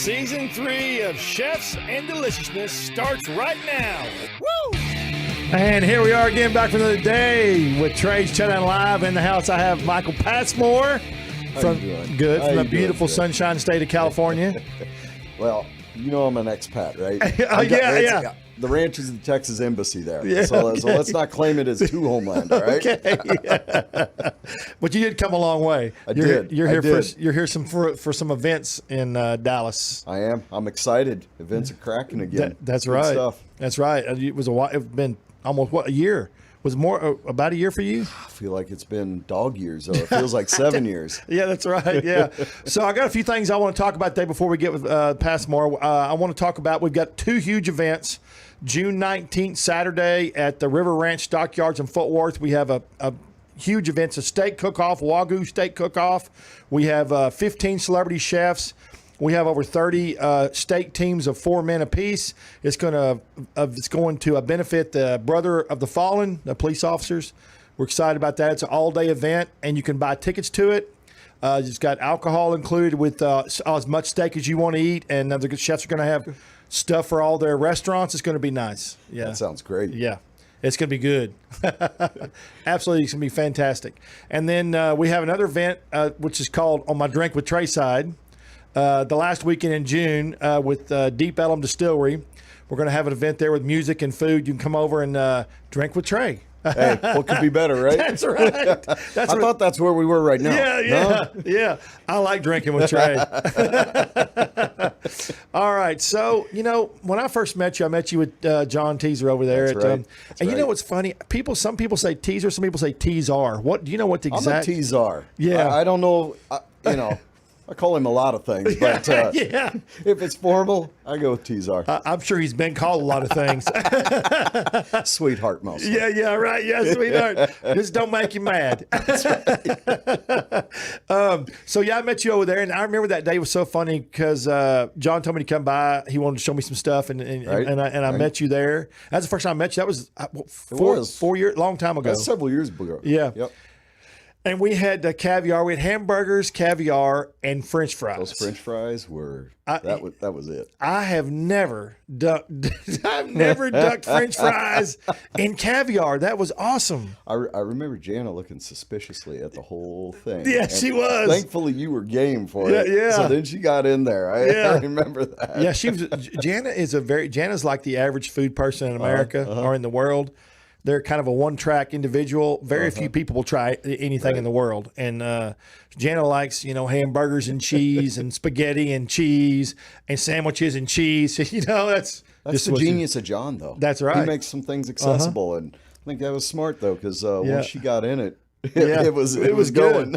Season 3 of Chefs and Deliciousness starts right now. Woo! And here we are again, back for another day with Trey's Shutdown Live. In the house, I have Michael Passmore from the beautiful Sunshine State of California. Well, you know I'm an expat, right? Yeah. The ranch is the Texas Embassy there. Yeah, so let's not claim it as two homeland, all right? Okay. Yeah. But you did come a long way. You're here for some events in Dallas. I am. I'm excited. Events are cracking again. That's Good right. Stuff. That's right. It was it's been almost a year. Was it more about a year for you? I feel like it's been dog years, though. It feels like 7 years. Yeah, that's right. Yeah. So I got a few things I want to talk about today before we get with Passmore. I want to talk about, we've got two huge events. June 19th, Saturday at the River Ranch Stockyards in Fort Worth. We have a huge event, a steak cook-off, Wagyu steak cook-off. We have 15 celebrity chefs. We have over 30 steak teams of 4 men apiece. It's going to benefit the brother of the fallen, the police officers. We're excited about that. It's an all-day event, and you can buy tickets to it. It's got alcohol included with as much steak as you want to eat, and the chefs are going to have stuff for all their restaurants. It's going to be nice. Yeah, that sounds great. Yeah. It's going to be good. Absolutely. It's going to be fantastic. And then we have another event, which is called On My Drink with Trey side. The last weekend in June with Deep Ellum Distillery. We're going to have an event there with music and food. You can come over and drink with Trey. Hey, what could be better, right? That's right. I thought that's where we were right now. Yeah. I like drinking with Trey. All right. So, when I first met you, I met you with John Teaser over there. That's right. And you know what's funny? Some people say Teaser, some people say Teasar. What do you know what the exact? I'm a Teasar. Yeah. I don't know. I call him a lot of things, but if it's formal, I go with Teasar. I'm sure he's been called a lot of things. Sweetheart, mostly. Yeah, right. Yeah, sweetheart. Just don't make you mad. That's right. I met you over there, and I remember that day was so funny because John told me to come by. He wanted to show me some stuff, and I met you there. That's the first time I met you. That was 4 years, long time ago. That's several years ago. Yeah. Yep. And we had caviar. We had hamburgers, caviar, and French fries. Those French fries were that was it. I have never ducked French fries in caviar. That was awesome. I remember Jana looking suspiciously at the whole thing. Yeah, and she was. Thankfully, you were game for it. Yeah. So then she got in there. I remember that. Yeah, she was. Jana's like the average food person in America or in the world. They're kind of a one-track individual. Very few people will try anything in the world. And Jana likes, hamburgers and cheese and spaghetti and cheese and sandwiches and cheese. That's just the genius of John, though. That's right. He makes some things accessible, and I think that was smart, though, because once she got in it, it was going.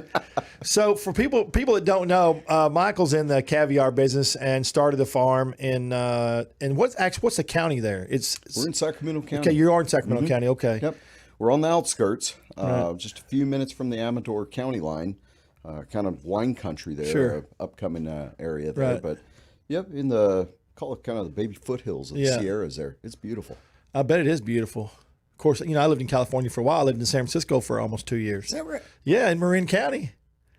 So for people that don't know, Michael's in the caviar business and started the farm in what's the county there? We're in Sacramento County. Okay, you are in Sacramento County. Okay. Yep. We're on the outskirts, just a few minutes from the Amador County line, kind of wine country there. Sure. Upcoming area there, right. But in the call it kind of the baby foothills of the Sierras there. It's beautiful. I bet it is beautiful. Of course, I lived in California for a while. I lived in San Francisco for almost 2 years. Is that right? Yeah, in Marin County.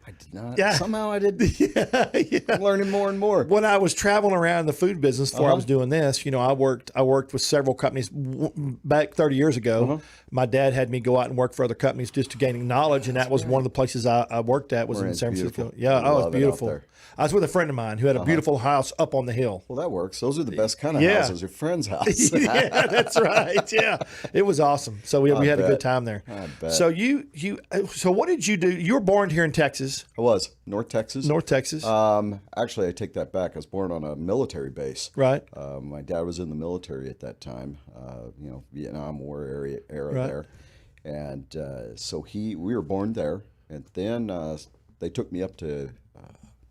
I did not. Yeah. Somehow I did. Yeah. I'm learning more and more. When I was traveling around the food business before I was doing this, I worked with several companies back 30 years ago. My dad had me go out and work for other companies just to gain knowledge, and that was one of the places I worked at was in San Francisco. Beautiful. Yeah, it was beautiful. I was with a friend of mine who had a beautiful house up on the hill. Well, that works. Those are the best kind of houses. Your friend's house. Yeah, that's right. Yeah, it was awesome. So we had a good time there. I bet. So so what did you do? You were born here in Texas. I was North Texas. Actually, I take that back. I was born on a military base. Right. My dad was in the military at that time. Vietnam War era there, and so we were born there, and then they took me up to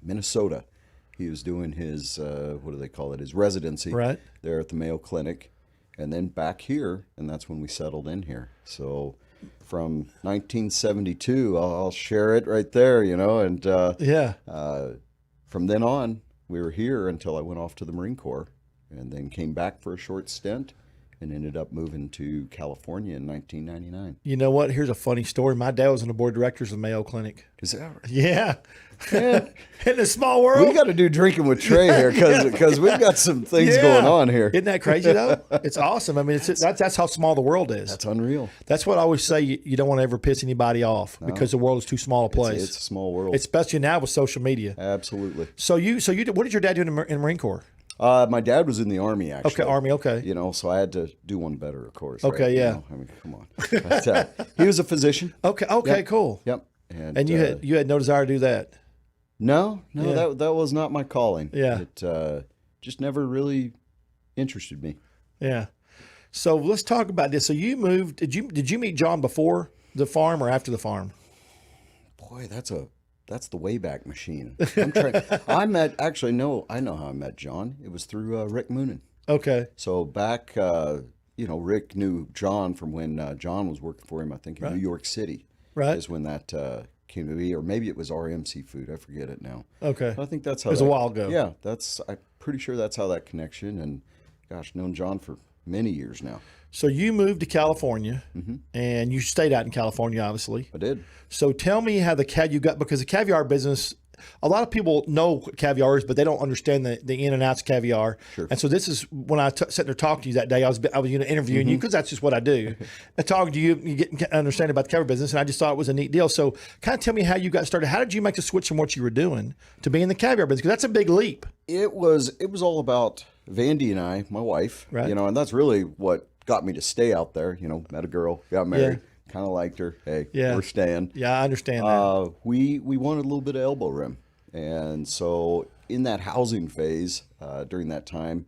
Minnesota. He was doing his what do they call it? His residency there at the Mayo Clinic, and then back here, and that's when we settled in here. So from 1972, I'll share it right there, and from then on, we were here until I went off to the Marine Corps, and then came back for a short stint, and ended up moving to California in 1999. You know what? Here's a funny story. My dad was on the board of directors of the Mayo Clinic. Is that right? Yeah. In a small world. We got to do drinking with Trey here because we've got some things going on here. Isn't that crazy though? It's awesome. I mean, that's how small the world is. That's unreal. That's what I always say. You don't want to ever piss anybody off because the world is too small a place. It's a small world, especially now with social media. Absolutely. So what did your dad do in the Marine Corps? My dad was in the Army, actually. Okay, Army. Okay. You know, so I had to do one better, of course. Okay, right? yeah. You know, I mean, come on. But, he was a physician. Okay. Yep. Cool. Yep. And you had no desire to do that. No, that was not my calling. Yeah. It just never really interested me. Yeah. So let's talk about this. So you moved. Did you meet John before the farm or after the farm? Boy, that's the Wayback Machine. I know how I met John. It was through Rick Moonen. Okay. So back, Rick knew John from when John was working for him. I think in New York City. Right. Is when that came to be, or maybe it was RM Seafood. I forget it now. Okay. But I think that's how it was a while ago. Yeah, I'm pretty sure that's how that connection. And gosh, known John for many years now. So you moved to California, and you stayed out in California, obviously. I did. So tell me how you got, because the caviar business, a lot of people know caviars, but they don't understand the in and outs of caviar. Sure. And so this is when I sat there talking to you that day. I was interviewing you because that's just what I do. And talking to you, you get an understanding about the caviar business, and I just thought it was a neat deal. So kind of tell me how you got started. How did you make the switch from what you were doing to being in the caviar business? Because that's a big leap. It was all about Vandy and I, my wife. Right. And that's really what got me to stay out there. Met a girl, got married. Kind of liked her. Hey, we're staying. Yeah, I understand that. We wanted a little bit of elbow room. And so in that housing phase, during that time,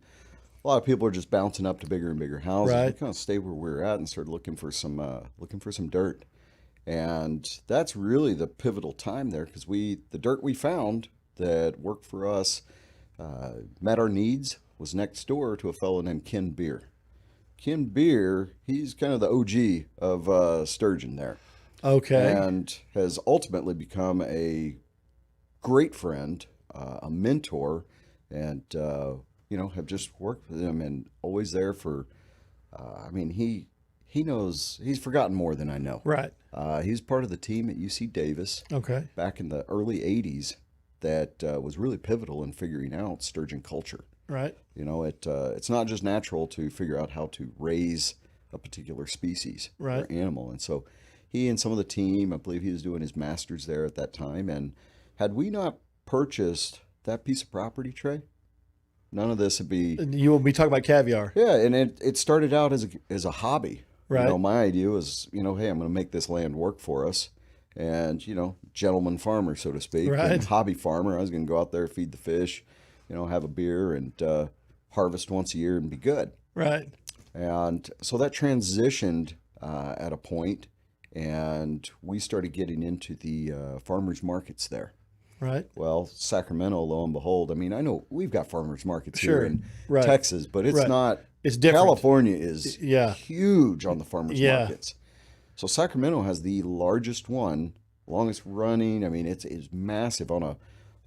a lot of people are just bouncing up to bigger and bigger houses. Right. We kind of stayed where we were at and started looking for some dirt. And that's really the pivotal time there, because the dirt we found that worked for us, met our needs, was next door to a fellow named Ken Beer. Ken Beer, he's kind of the OG of sturgeon there. Okay. And has ultimately become a great friend, a mentor, and, have just worked with him and always there for, he knows, he's forgotten more than I know. Right. He's part of the team at UC Davis. Okay. Back in the early 80s that was really pivotal in figuring out sturgeon culture. Right. It's not just natural to figure out how to raise a particular species or animal. And so he and some of the team, I believe he was doing his master's there at that time. And had we not purchased that piece of property, Trey, none of this would be... You will be talking about caviar. Yeah, and it started out as a hobby. Right. My idea was, hey, I'm going to make this land work for us. And, gentleman farmer, so to speak. Right. And hobby farmer. I was going to go out there, feed the fish, have a beer and harvest once a year and be good. Right. And so that transitioned at a point, and we started getting into the farmers markets there. Right. Well, Sacramento, lo and behold, I know we've got farmers markets Sure. here in Texas, but it's not. It's different. California is huge on the farmers markets. So Sacramento has the largest one, longest running. It's massive.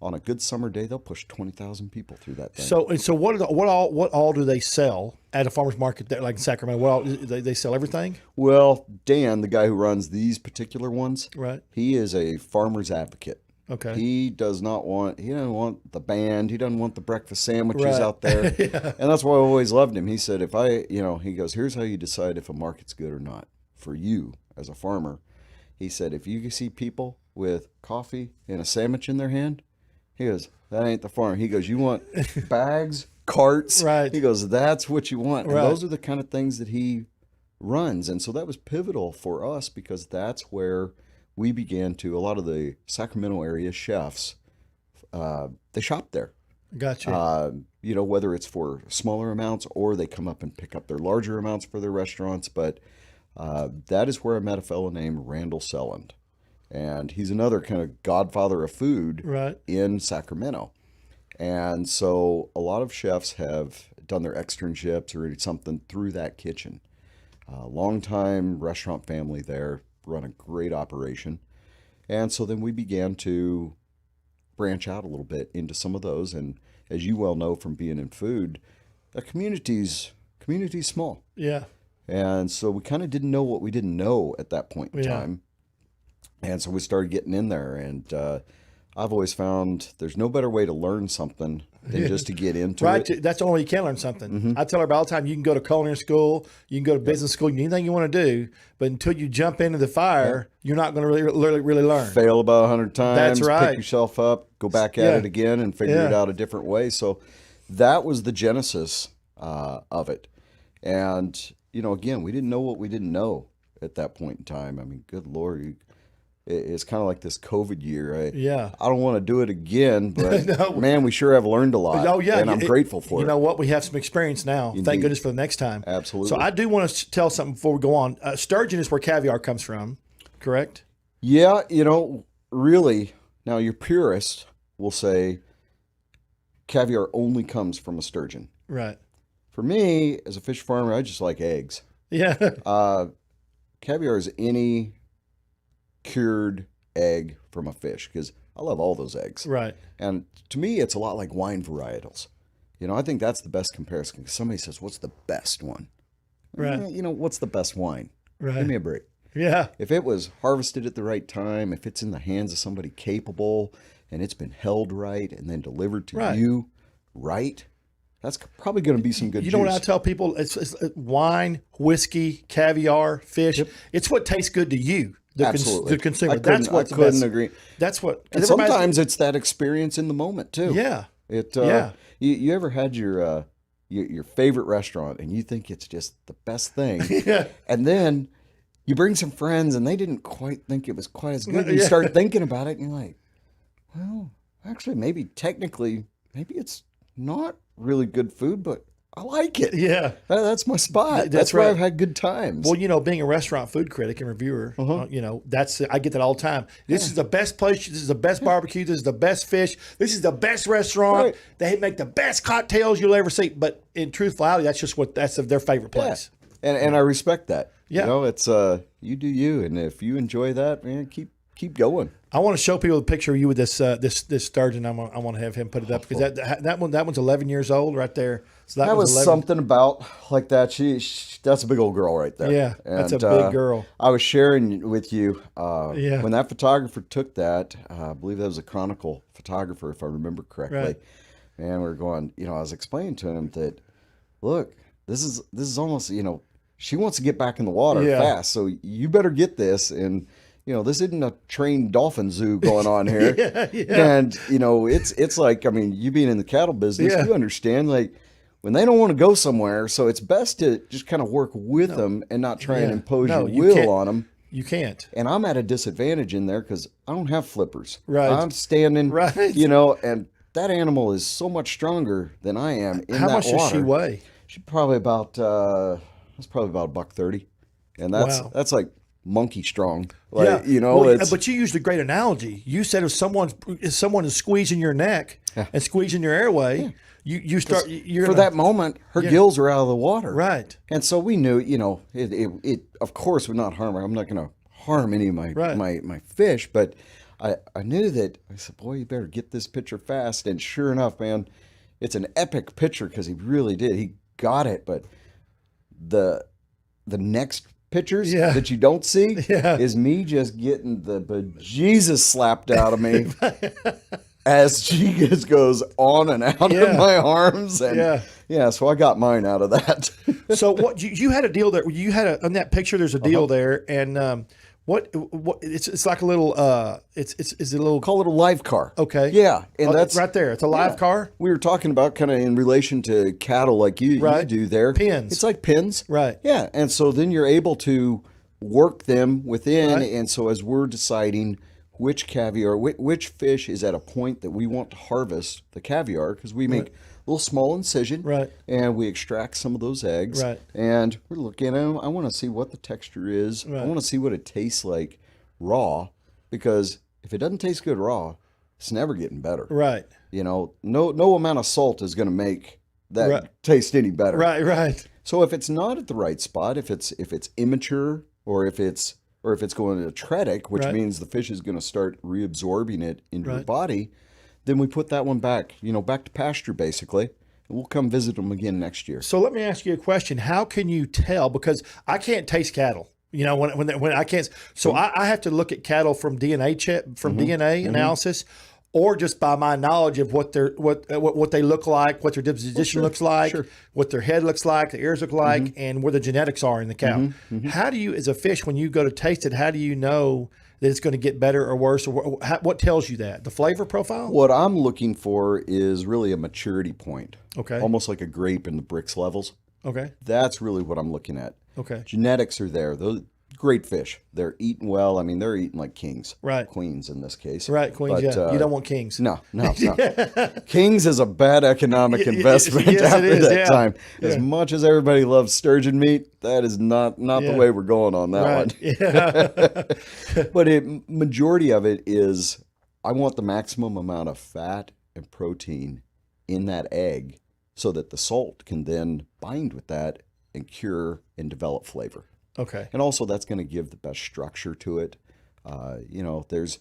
On a good summer day, they'll push 20,000 people through that thing. So what all do they sell at a farmer's market there, like in Sacramento? What all, they sell everything? Well, Dan, the guy who runs these particular ones, right? He is a farmer's advocate. Okay. He doesn't want the band. He doesn't want the breakfast sandwiches out there. And that's why I always loved him. He said, he goes, here's how you decide if a market's good or not for you as a farmer. He said, if you see people with coffee and a sandwich in their hand, he goes, that ain't the farm. He goes, you want bags, carts? Right. He goes, that's what you want. And right. those are the kind of things that he runs. And so that was pivotal for us, because that's where we began to, a lot of the Sacramento area chefs, they shop there. Gotcha. Whether it's for smaller amounts or they come up and pick up their larger amounts for their restaurants. But that is where I met a fellow named Randall Selland. And he's another kind of godfather of food in Sacramento. And so a lot of chefs have done their externships or something through that kitchen. Long-time restaurant family there, run a great operation. And so then we began to branch out a little bit into some of those. And as you well know from being in food, a community's community's small. Yeah. And so we kind of didn't know what we didn't know at that point in time. And so we started getting in there. And I've always found there's no better way to learn something than just to get into it. That's the only way you can learn something. I tell everybody all the time, you can go to culinary school, you can go to business school, anything you want to do, but until you jump into the fire, you're not going to really learn. Fail about 100 times, That's right. pick yourself up, go back at it again and figure it out a different way. So that was the genesis of it. And, you know, again, we didn't know what we didn't know at that point in time. I mean, good Lord, it's kind of like this COVID year. I don't want to do it again, but man, we sure have learned a lot. Oh, yeah. And I'm grateful for it. You know what? We have some experience now. Indeed. Thank goodness for the next time. Absolutely. So I do want to tell something before we go on. Sturgeon is where caviar comes from, correct? Yeah, you know, really, now your purist will say caviar only comes from a sturgeon. Right. For me, as a fish farmer, I just like eggs. Yeah. Caviar is any cured egg from a fish, because I love all those eggs. Right. And to me, it's a lot like wine varietals. You know, I think that's the best comparison. Because somebody says, what's the best one? Right. You know, what's the best wine? Right. Give me a break. Yeah. If it was harvested at the right time, if it's in the hands of somebody capable and it's been held right and then delivered to you right, that's probably going to be some good juice. You know what I tell people? It's wine, whiskey, caviar, fish. Yep. It's what tastes good to you, Absolutely. the consumer. I That's what's couldn't best. agree. That's what. And sometimes it's that experience in the moment too. Yeah. You ever had your favorite restaurant and you think it's just the best thing, and then you bring some friends and they didn't quite think it was quite as good. And you start thinking about it and you're like, well, actually, maybe it's not really good food, but I like it. Yeah. That's my spot. That's right. where I've had good times. Well, you know, being a restaurant food critic and reviewer, you know, I get that all the time. This is the best place. This is the best barbecue. This is the best fish. This is the best restaurant. Right. They make the best cocktails you'll ever see. But in truthfulity, that's their favorite place. And I respect that. Yeah. You know, it's you do you, and if you enjoy that, man, keep going. I want to show people the picture of you with this sturgeon. I want to have him put it up because that one's 11 years old right there. So that was 11. something about like that. She that's a big old girl right there. Yeah, that's a big girl. I was sharing with you when that photographer took that. I believe that was a Chronicle photographer, if I remember correctly. Right. And we were going. You know, I was explaining to him that, look, this is almost, you know, she wants to get back in the water fast, so you better get this. And you know, this isn't a trained dolphin zoo going on here. And you know, it's like, I mean, you being in the cattle business, you understand, like, when they don't want to go somewhere, so it's best to just kind of work with them and not try and impose your will on them. You can't. And I'm at a disadvantage in there because I don't have flippers. Right. I'm standing, right. You know, and that animal is so much stronger than I am in How that much water. does she weigh? She's probably about $130, and that's like monkey strong. Like, you know, well, but you used a great analogy. You said if someone is squeezing your neck and squeezing your airway, you start. That moment, her gills are out of the water, right? And so we knew, you know, it of course would not harm her. I'm not going to harm any of my fish, but I knew that. I said, boy, you better get this picture fast. And sure enough, man, it's an epic picture because he really did. He got it, but the next pictures that you don't see is me just getting the bejesus slapped out of me as she just goes on and out of my arms. And so I got mine out of that. So what you had a deal there? You had on that picture. There's a deal there, and what it's like a little it's a little, call it a live car. Okay. Yeah, and that's right there. It's a live car. We were talking about kind of in relation to cattle, like you do there. Pins. It's like pins. Right. Yeah, and so then you're able to work them within, and so as we're deciding which caviar, which fish is at a point that we want to harvest the caviar, because we make a little small incision, and we extract some of those eggs, and we're looking at them. I want to see what the texture is. I want to see what it tastes like raw, because if it doesn't taste good raw, it's never getting better. Right. You know, no amount of salt is going to make that taste any better. Right. So if it's not at the right spot, if it's immature, or if it's going to atretic, which means the fish is going to start reabsorbing it into your body, then we put that one back to pasture basically, we'll come visit them again next year. So let me ask you a question. How can you tell? Because I can't taste cattle. You know, when I can't, so I have to look at cattle from DNA DNA analysis, or just by my knowledge of what they look like, what their disposition looks like, what their head looks like, the ears look like, and where the genetics are in the cow. How do you, as a fish, when you go to taste it, how do you know that it's going to get better or worse, or what tells you that? The flavor profile? What I'm looking for is really a maturity point. Okay. Almost like a grape in the bricks levels. Okay. That's really what I'm looking at. Okay. Genetics are there. Those great fish. They're eating well. I mean, they're eating like kings. Right. Queens in this case. Right, queens, But, you don't want kings. No. Kings is a bad economic investment yes, after it is, that time. As much as everybody loves sturgeon meat, that is not the way we're going on that one. But majority of it is, I want the maximum amount of fat and protein in that egg so that the salt can then bind with that and cure and develop flavor. Okay. And also that's going to give the best structure to it. There's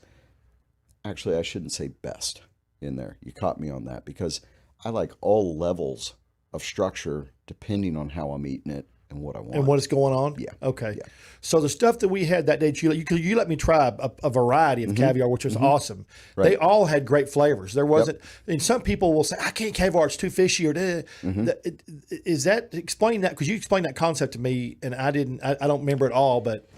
actually, I shouldn't say best in there. You caught me on that, because I like all levels of structure depending on how I'm eating it and what I want. And what is going on? Yeah. Okay. Yeah. So the stuff that we had that day, you let me try a variety of caviar, which was awesome. Right. They all had great flavors. There wasn't, and some people will say, I can't caviar, it's too fishy, or is that, explain that, because you explained that concept to me and I don't remember it all, but.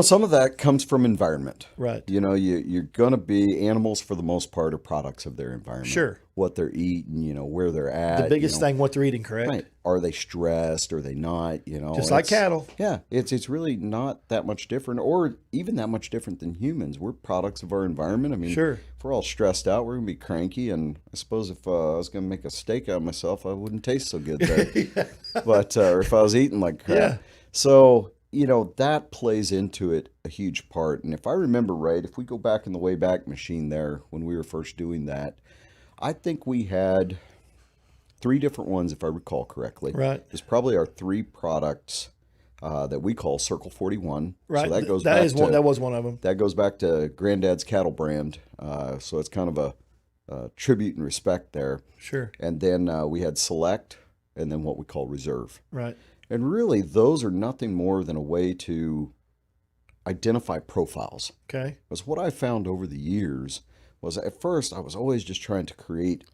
Some of that comes from environment. Right. You're going to be, animals for the most part are products of their environment. Sure. What they're eating, where they're at. The biggest thing, what they're eating, correct? Right. Are they stressed? Are they not? Just like cattle. Yeah. It's really not that much different, or even that much different than humans. We're products of our environment. I mean, sure. If we're all stressed out, we're going to be cranky. And I suppose if I was going to make a steak out of myself, I wouldn't taste so good there. But, or if I was eating like crap. Yeah. So, that plays into it a huge part. And if I remember right, if we go back in the Wayback Machine there, when we were first doing that, I think we had 3 different ones, if I recall correctly. Right. It's probably our 3 products that we call Circle 41. Right. So that goes that was one of them. That goes back to Granddad's cattle brand. So it's kind of a tribute and respect there. Sure. And then we had Select, and then what we call Reserve. Right. And really, those are nothing more than a way to identify profiles. Okay. Because what I found over the years was, at first, I was always just trying to create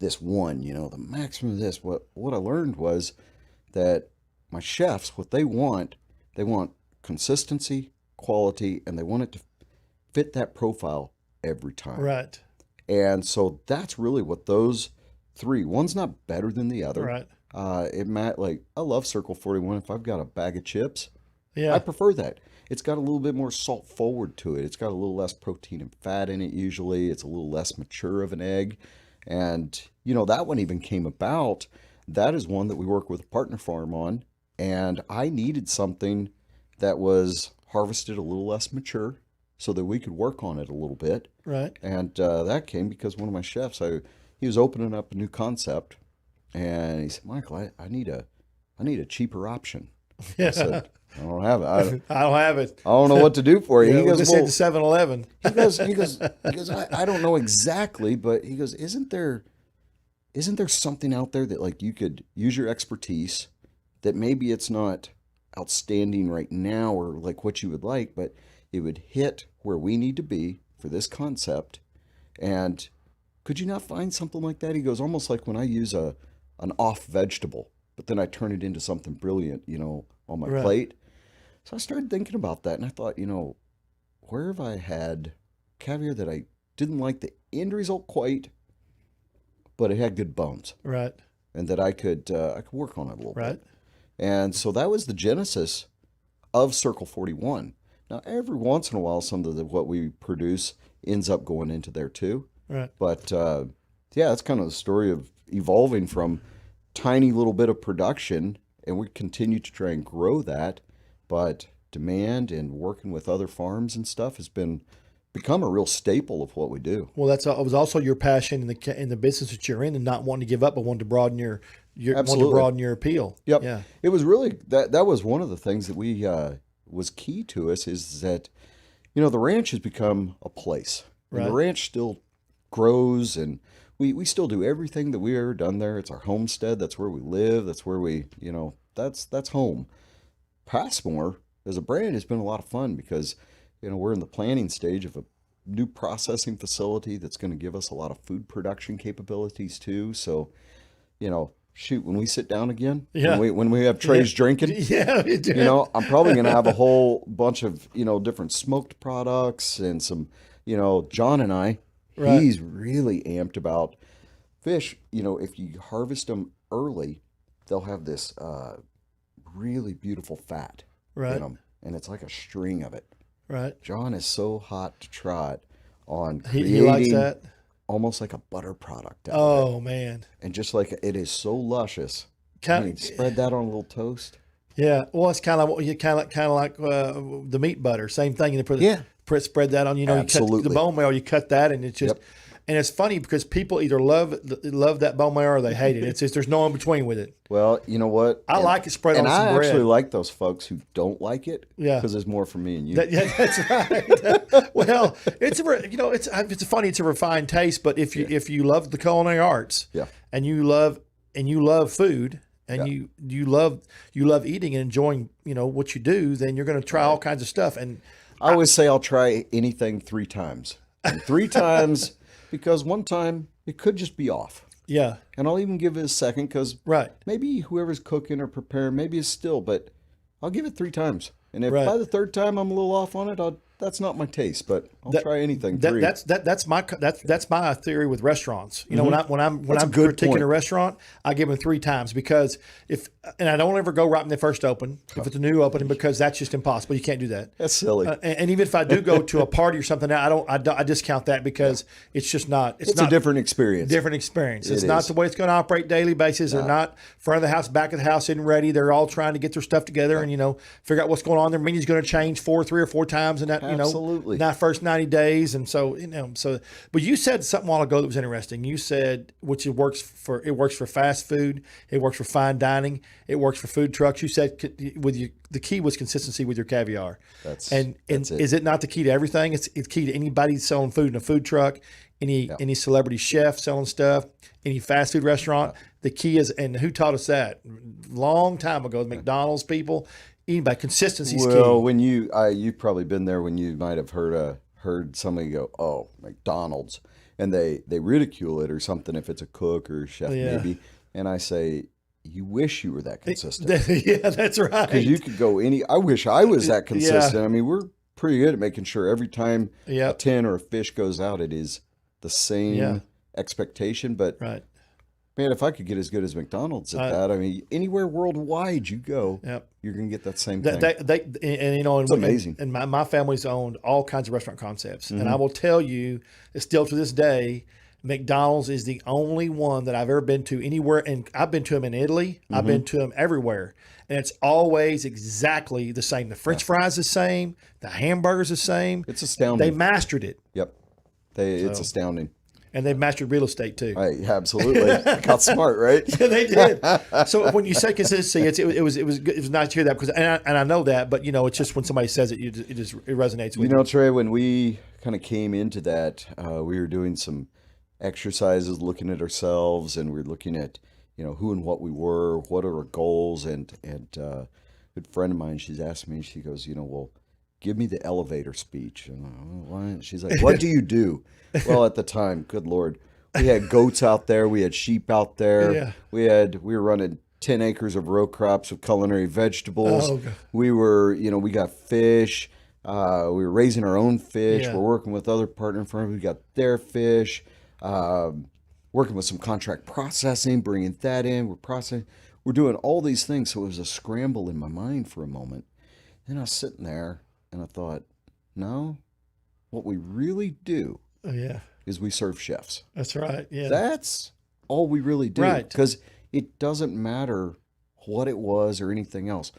this one, the maximum of this. What I learned was that my chefs, what they want consistency, quality, and they want it to fit that profile every time. Right. And so that's really what those 3, one's not better than the other. Right. I love Circle 41. If I've got a bag of chips, yeah, I prefer that. It's got a little bit more salt forward to it. It's got a little less protein and fat in it usually. It's a little less mature of an egg. And, that one even came about. That is one that we work with a partner farm on. And I needed something that was harvested a little less mature so that we could work on it a little bit. Right. And that came because one of my chefs, he was opening up a new concept. And he said, Michael, I need a cheaper option. Yeah. I said, I don't have it. I don't have it. I don't know what to do for you. Yeah, He goes, just hit the 7-Eleven. he goes, I don't know exactly, but he goes, isn't there something out there that like you could use your expertise, that maybe it's not outstanding right now or like what you would like, but it would hit where we need to be for this concept. And could you not find something like that? He goes, almost like when I use an off vegetable, but then I turn it into something brilliant, on my plate. So I started thinking about that, and I thought, where have I had caviar that I didn't like the end result quite, but it had good bones. Right. And that I could work on it a little bit. And so that was the genesis of Circle 41. Now, every once in a while, some of what we produce ends up going into there too. Right. But that's kind of the story of evolving from tiny little bit of production, and we continue to try and grow that. But demand and working with other farms and stuff has become a real staple of what we do. Well, it was also your passion in the business that you're in, and not wanting to give up, but wanting to broaden your appeal. Yep. Yeah. It was really that was one of the things that we was key to us, is that the ranch has become a place. Right. And the ranch still grows, and we still do everything that we ever done there. It's our homestead. That's where we live. That's where we, that's home. Passmore as a brand has been a lot of fun because, we're in the planning stage of a new processing facility that's going to give us a lot of food production capabilities too. So, shoot, when we sit down again, when we have Trey's drinking, I'm probably going to have a whole bunch of, different smoked products and some, John and I, he's really amped about fish. If you harvest them early, they'll have this really beautiful fat in them, and it's like a string of it. Right. John is so hot to try it on He likes that. Almost like a butter product. Oh man! And just like it is so luscious. Spread that on a little toast. Yeah, well, it's kind of like the meat butter. Same thing. You spread that on. You cut the bone marrow. You cut that, and it's just. Yep. And it's funny because people either love that bone marrow or they hate it. It's just there's no in between with it. Well, you know what? I like it spread on some bread. And I actually like those folks who don't like it. Yeah. Because there's more for me and you. That's right. Well, it's funny. It's a refined taste, but if you love the culinary arts, and you love food, and you love eating and enjoying what you do, then you're going to try all kinds of stuff. And I always say I'll try anything 3 times. And 3 times. Because one time it could just be off. Yeah. And I'll even give it a second because maybe whoever's cooking or preparing, maybe it's still, but I'll give it 3 times. And if by the 3rd time I'm a little off on it, that's not my taste, but I'll try anything. 3. That's my theory with restaurants. When I'm critiquing a restaurant, I give them 3 times because and I don't ever go right when they first open if it's a new opening because that's just impossible. You can't do that. That's silly. And even if I do go to a party or something, I discount that because it's just not. It's not a different experience. It's not the way it's going to operate daily basis. They're not front of the house, back of the house isn't ready. They're all trying to get their stuff together and figure out what's going on. Their menu's going to change 3 or 4 times in that Absolutely. Not first 90 days. And so, but you said something a while ago that was interesting. You said, it works for fast food. It works for fine dining. It works for food trucks. You said the key was consistency with your caviar. That's it. Is it not the key to everything? It's key to anybody selling food in a food truck, any celebrity chef selling stuff, any fast food restaurant. The key is, and who taught us that? Long time ago, the McDonald's people. Anybody, consistency is key. Well, when you've probably been there when you might have heard somebody go, "Oh, McDonald's," and they ridicule it or something if it's a cook or a chef maybe, and I say, you wish you were that consistent. Yeah, that's right. Because you could go I wish I was that consistent. Yeah. I mean, we're pretty good at making sure every time a tin or a fish goes out, it is the same expectation. But man, if I could get as good as McDonald's at that, I mean, anywhere worldwide you go, you're going to get that same thing. It's amazing. And my family's owned all kinds of restaurant concepts. Mm-hmm. And I will tell you, still to this day, McDonald's is the only one that I've ever been to anywhere. And I've been to them in Italy. Mm-hmm. I've been to them everywhere. And it's always exactly the same. The French fries the same. The hamburger's the same. It's astounding. They mastered it. Yep. It's astounding. And they've mastered real estate too. Absolutely. Got smart, right? Yeah, they did. So when you say consistency, it was nice to hear that because, and I know that, but it's just when somebody says it, it resonates with you. Trey, when we kind of came into that, we were doing some exercises, looking at ourselves, and we were looking at, who and what we were, what are our goals, and a good friend of mine, she's asked me, she goes, well, give me the elevator speech. And why? She's like, what do you do? Well, at the time, good Lord, we had goats out there. We had sheep out there. Yeah. We were running 10 acres of row crops of culinary vegetables. Oh, we were, we got fish. We were raising our own fish. Yeah. We're working with other partner firms. We got their fish. Working with some contract processing, bringing that in. We're processing. We're doing all these things. So it was a scramble in my mind for a moment. Then I was sitting there and I thought, no, what we really do is we serve chefs. That's right. Yeah. That's all we really do. Right. Because it doesn't matter what it was or anything else.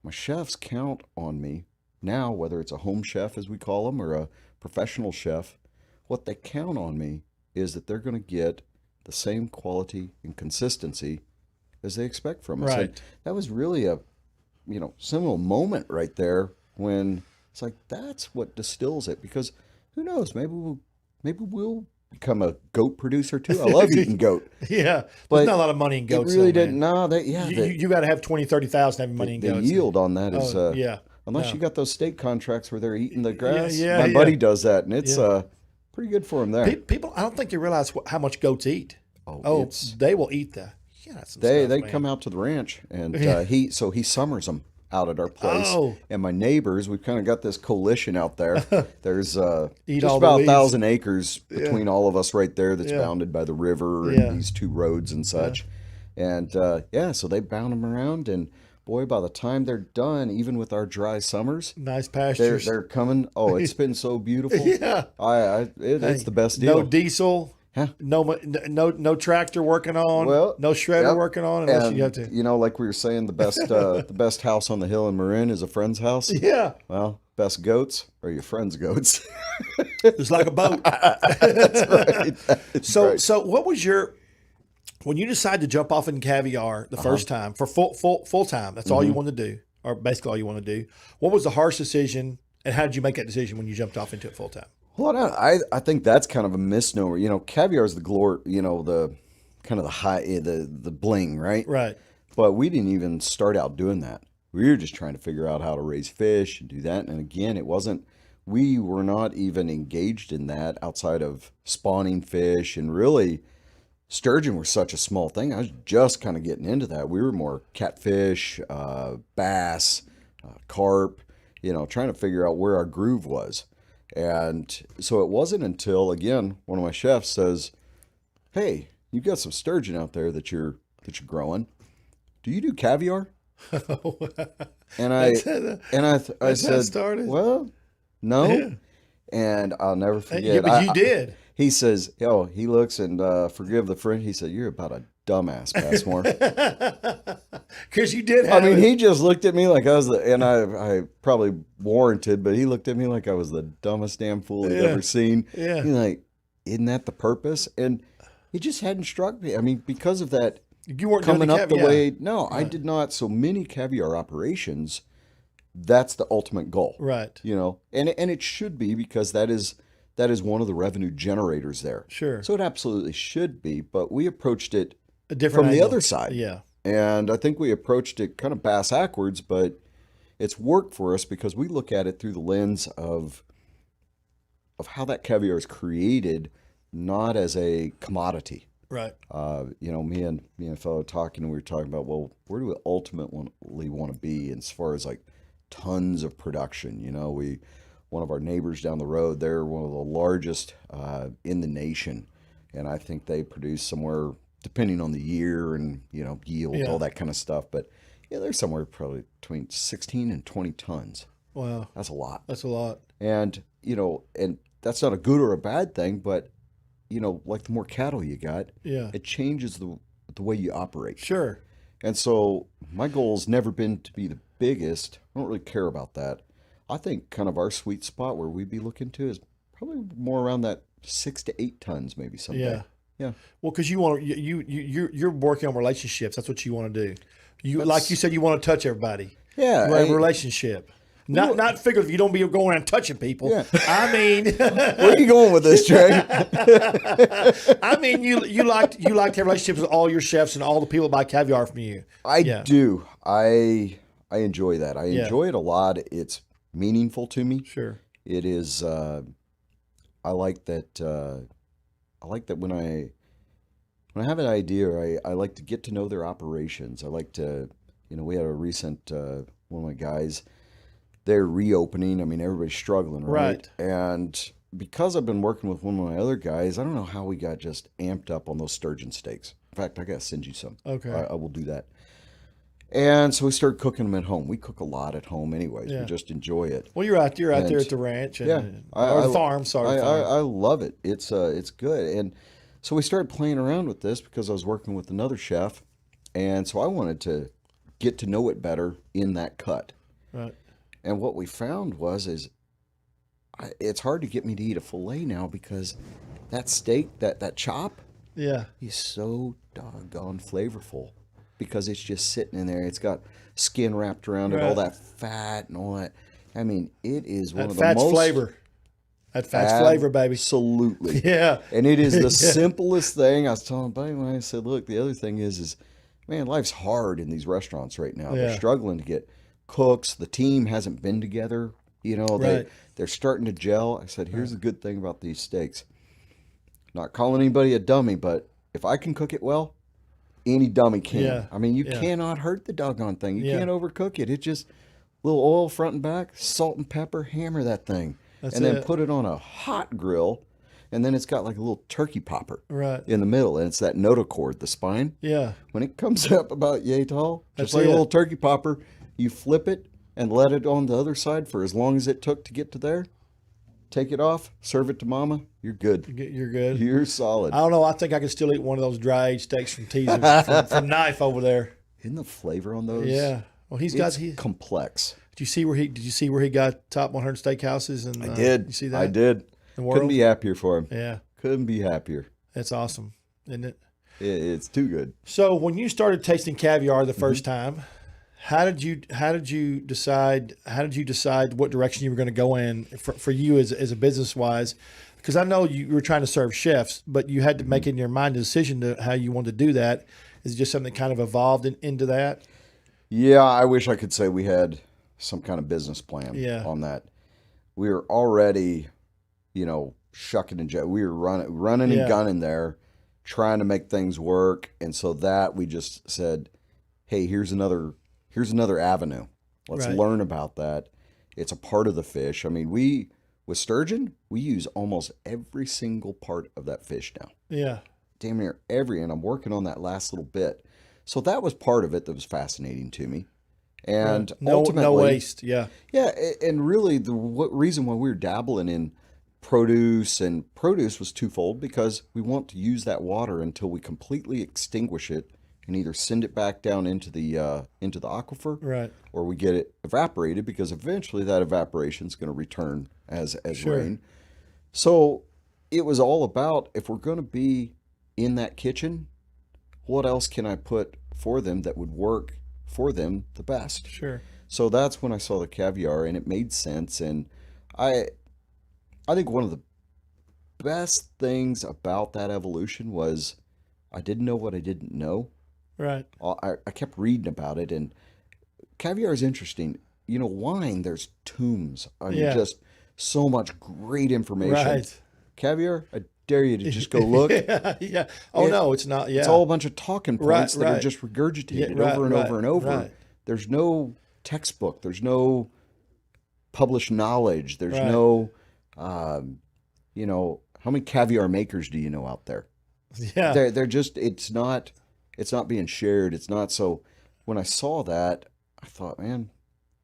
My chefs count on me now, whether it's a home chef, as we call them, or a professional chef. What they count on me is that they're going to get the same quality and consistency as they expect from us. Right. And that was really a, seminal moment right there when it's like, that's what distills it. Because who knows, maybe we'll become a goat producer too. I love eating goat. Yeah, But there's not a lot of money in goats. It really though, didn't. man. No, they yeah. You got to have 20, 30,000 having money in The goats. yield on that is Yeah. unless No. you got those state contracts where they're eating the grass. yeah, My yeah. buddy does that, and it's Yeah. pretty good for him there. People, I don't think they realize how much goats eat. Oh, They will eat the. Yeah, some They stuff, man. come out to the ranch, and he summers them out at our place. Oh. And my neighbors, we've kind of got this coalition out there. There's Eat just all the about weeds. 1,000 acres between all of us right there. That's Yeah. bounded by the river Yeah. and these two roads and such. And so they bound them around, and boy, by the time they're done, even with our dry summers, Nice they're pastures. coming. Oh, it's been so beautiful. Yeah. It's the best deal. No diesel. Huh? No tractor working on. Well, no shredder yep. working on unless And, you have to. like we were saying, the best house on the hill in Marin is a friend's house. Yeah, Well, best goats are your friend's goats. it's like a boat. That's right. That's right. So what was when you decided to jump off in caviar the first time for full time? That's all you wanted to do, or basically all you want to do. What was the harsh decision, and how did you make that decision when you jumped off into it full time? Well, I think that's kind of a misnomer. Caviar is the glory. The kind of the high, the bling, right? Right. But we didn't even start out doing that. We were just trying to figure out how to raise fish and do that. And again, it wasn't. We were not even engaged in that outside of spawning fish, and really, sturgeon were such a small thing. I was just kind of getting into that. We were more catfish, bass, carp. Trying to figure out where our groove was. And so it wasn't until, again, one of my chefs says, "Hey, you've got some sturgeon out there that you're growing. Do you do caviar?" And I said, started. "Well, no." Yeah. And I'll never forget. Yeah, but you did. He says, he looks, and forgive the French. He said, "You're about a dumbass, Passmore." Because you did. He just looked at me like I was and I probably warranted, but he looked at me like I was the dumbest damn fool he'd ever seen. Yeah. He's like, "Isn't that the purpose?" And it just hadn't struck me. Because of that, You weren't coming doing up the caviar. way. No, I did not. So many caviar operations, that's the ultimate goal. Right. And it should be, because that is one of the revenue generators there. Sure. So it absolutely should be, but we approached it A different from the angle. other side. Yeah. And I think we approached it kind of bass-ackwards, but it's worked for us because we look at it through the lens of how that caviar is created, not as a commodity. Right. Me and a fellow talking, and we were talking about, well, where do we ultimately want to be as far as like tons of production? One of our neighbors down the road, they're one of the largest in the nation, and I think they produce somewhere, depending on the year and yield, all that kind of stuff. But they're somewhere probably between 16 and 20 tons. Wow. That's a lot. That's a lot. And and that's not a good or a bad thing, but like the more cattle you got, it changes the way you operate. Sure. And so my goal's never been to be the biggest. I don't really care about that. I think kind of our sweet spot where we'd be looking to is probably more around that 6 to 8 tons, maybe someday. Yeah. Yeah. Well, because you're working on relationships. That's what you want to do. Like you said, you want to touch everybody. Yeah. You want a relationship. Not figure you don't be going around touching people. Yeah. I mean, where are you going with this, Trey? I mean, you like to have relationships with all your chefs and all the people that buy caviar from you. I do. I enjoy that. I enjoy it a lot. It's meaningful to me. Sure. It is. I like that. I like that when I have an idea, I like to get to know their operations. I like to, we had a recent one of my guys. They're reopening. Everybody's struggling, right? And because I've been working with one of my other guys, I don't know how we got just amped up on those sturgeon steaks. In fact, I got to send you some. Okay. I will do that. And so we started cooking them at home. We cook a lot at home anyways. We just enjoy it. Well, you're out there at the ranch and, or the farm. Sorry, I love it. It's good. And so we started playing around with this because I was working with another chef. And so I wanted to get to know it better in that cut. Right. And what we found is it's hard to get me to eat a filet now because that steak, that chop, is so doggone flavorful because it's just sitting in there. It's got skin wrapped around it, all that fat and all that. It is one of the most flavor. That fast flavor, baby. Absolutely. Yeah. And it is the simplest thing. I was telling buddy when I said, look, the other thing is, man, life's hard in these restaurants right now. Yeah. They're struggling to get cooks. The team hasn't been together. You know, Right. they're starting to gel. I said, here's the good thing about these steaks. Not calling anybody a dummy, but if I can cook it well, any dummy can. Yeah. I mean, you Yeah. cannot hurt the doggone thing. You Yeah. can't overcook it. It's just little oil front and back, salt and pepper, hammer that thing. That's and then it. put it on a hot grill. And then it's got like a little turkey popper Right. in the middle. And it's that notochord, the spine. Yeah. When it comes up about yay tall, That's just like it. a little turkey popper, you flip it and let it on the other side for as long as it took to get to there. Take it off, serve it to mama. You're good. You're good. You're solid. I don't know. I think I could still eat one of those dry aged steaks from Teasers from Knife over there. Isn't the flavor on those? Yeah. Well, he's It's got. complex. Did you see where he got top 100 steakhouses? And I did. You see that? I did. The world? Couldn't be happier for him. Yeah. Couldn't be happier. That's awesome, isn't it? It's too good. So when you started tasting caviar the first time, how did you decide what direction you were going to go in for you as a business wise? Because I know you were trying to serve chefs, but you had to make in your mind a decision to how you wanted to do that. Is it just something that kind of evolved into that? Yeah, I wish I could say we had some kind of business plan on that. We were already, shucking and jiving. We were running and gunning there, trying to make things work. And so that we just said, hey, here's another avenue. Let's learn about that. It's a part of the fish. I mean, with sturgeon, we use almost every single part of that fish now. Yeah. Damn near every, and I'm working on that last little bit. So that was part of it that was fascinating to me. And ultimately, no waste. Yeah. Yeah, and really the reason why we were dabbling in produce was twofold, because we want to use that water until we completely extinguish it and either send it back down into the aquifer, Right. or we get it evaporated, because eventually that evaporation is going to return as rain. So it was all about, if we're going to be in that kitchen, what else can I put for them that would work for them the best? Sure. So that's when I saw the caviar, and it made sense. And I think one of the best things about that evolution was I didn't know what I didn't know. Right. I kept reading about it, and caviar is interesting. Wine, there's tombs. I mean, just so much great information. Right. Caviar, I dare you to just go look. Yeah. Oh, no, it's not. Yeah. It's all a bunch of talking points that are right. just regurgitated Yeah, over and over and over. Right. There's no textbook. There's no published knowledge. There's Right. no, how many caviar makers do you know out there? Yeah. They're just, it's not being shared. It's not. So when I saw that, I thought, man,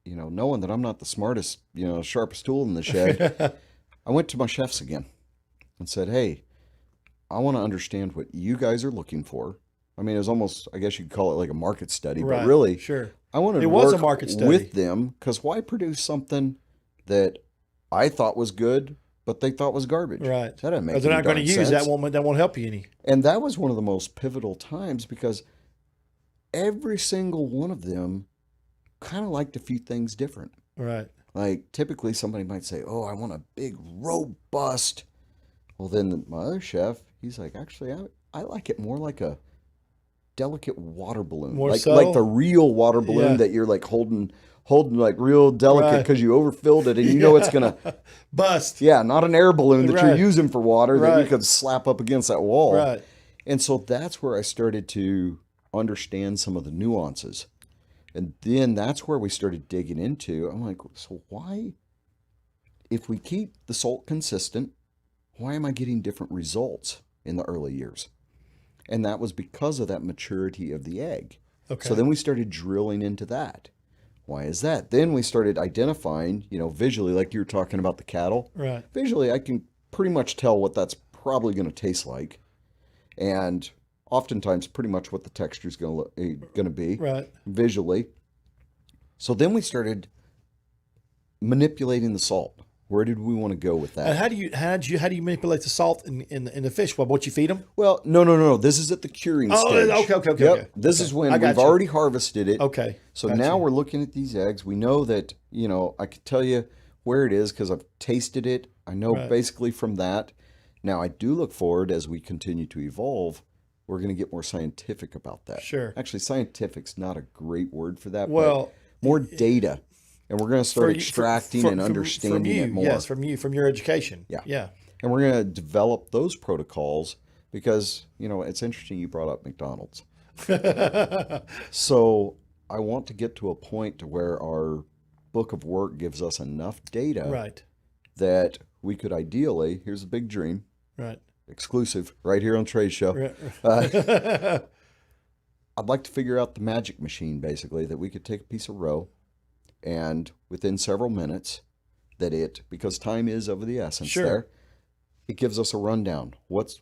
knowing that I'm not the smartest, sharpest tool in the shed, I went to my chefs again and said, hey, I want to understand what you guys are looking for. I mean, it was almost, I guess you'd call it like a market study, Right. but really, Sure. I wanted to It was a work market study. with them, because why produce something that I thought was good, but they thought was garbage? Right. That doesn't make Because they're any not going to darn use sense. that won't help you any. And that was one of the most pivotal times, because every single one of them kind of liked a few things different. Right. Like typically somebody might say, oh, I want a big, robust. Well, then my other chef, he's like, actually, I like it more like a delicate water balloon. More like subtle? the real water balloon Yeah. that you're like holding like real delicate, Right. because you overfilled it and you know it's going to, Bust. yeah, not an air balloon that you're Right. using for water that you Right. could slap up against that wall. Right. And so that's where I started to understand some of the nuances. And then that's where we started digging into. I'm like, so why, if we keep the salt consistent, why am I getting different results in the early years? And that was because of that maturity of the egg. Okay. So then we started drilling into that. Why is that? Then we started identifying, visually, like you were talking about the cattle. Right. Visually, I can pretty much tell what that's probably going to taste like. And oftentimes pretty much what the texture is going to be Right. visually. So then we started manipulating the salt. Where did we want to go with that? And how do you manipulate the salt in the fish? What you feed them? Well, no. This is at the curing stage. Okay. Yep. Okay. This is when I got we've you. already harvested it. Okay. So Got now you. we're looking at these eggs. We know that, I could tell you where it is because I've tasted it. I know basically from that. Now, I do look forward as we continue to evolve, we're going to get more scientific about that. Sure. Actually, scientific's not a great word for that, Well, but more data. And we're going to start extracting and understanding it more. Yes, from your education. Yeah. Yeah. And we're going to develop those protocols because, it's interesting you brought up McDonald's. So I want to get to a point to where our book of work gives us enough data that we could ideally, here's a big dream, exclusive right here on Trey's show. I'd like to figure out the magic machine, basically, that we could take a piece of roe and within several minutes because time is of the essence there, it gives us a rundown. What